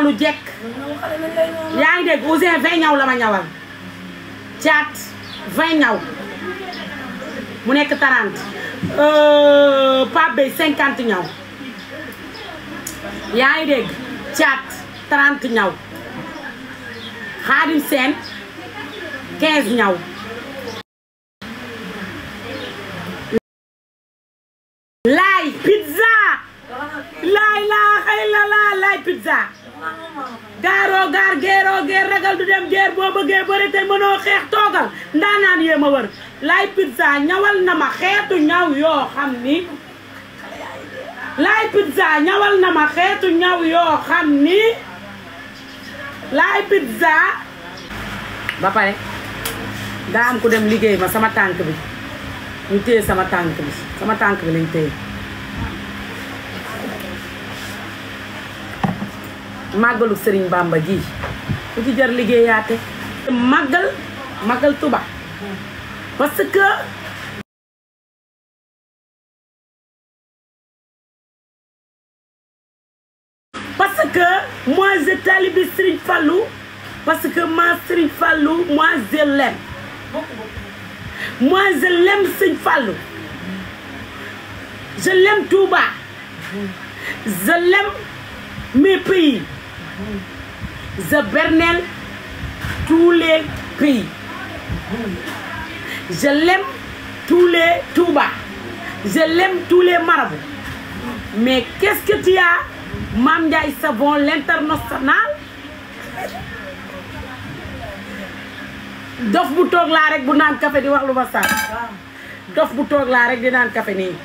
ma lu jekk yaa ngi dégg Ouzin 20 ñaw la ma ñawal Thiat 20 ñaw mu nekk 30 Pape Bey 50 ñaw yaa ngi dégg Thiat 30 ñaw Khadim Sène 15 ñaw laay pizza laay laa xëy la laa laay pizza gaaroo gaar geeroo geer ragal du dem geer boo bëggee bëri te mënoo xeex toogal ndaanaan yee ma wër laay pizza ñawal na ma xeetu ñaw yoo xam ni laay pizza ñawal na ma xeetu ñaw yoo xam ni laay pizza ba pare daa am ku dem liggéey ma sama tànk bi ñu téye sama tànk bi lañ téye màggalu Sëriñ Bamba ji ku ci jar liggéeyaate màggal Tuba parce que moi je talibé Sëriñ Fallou parce que ma Sëriñ Fallou moi je l'aime Sëriñ Fallou je l'aime Touba je l'aime mes pays je bernelle tous les pays je l'aime tous les Touba je l'aime tous les marabouts mais qu'est-ce que tu as Mame Ndiaye Savon l'international dof bu toog laa rek bu naan café di wax lu ma sax dof bu toog laa rek di naan café nii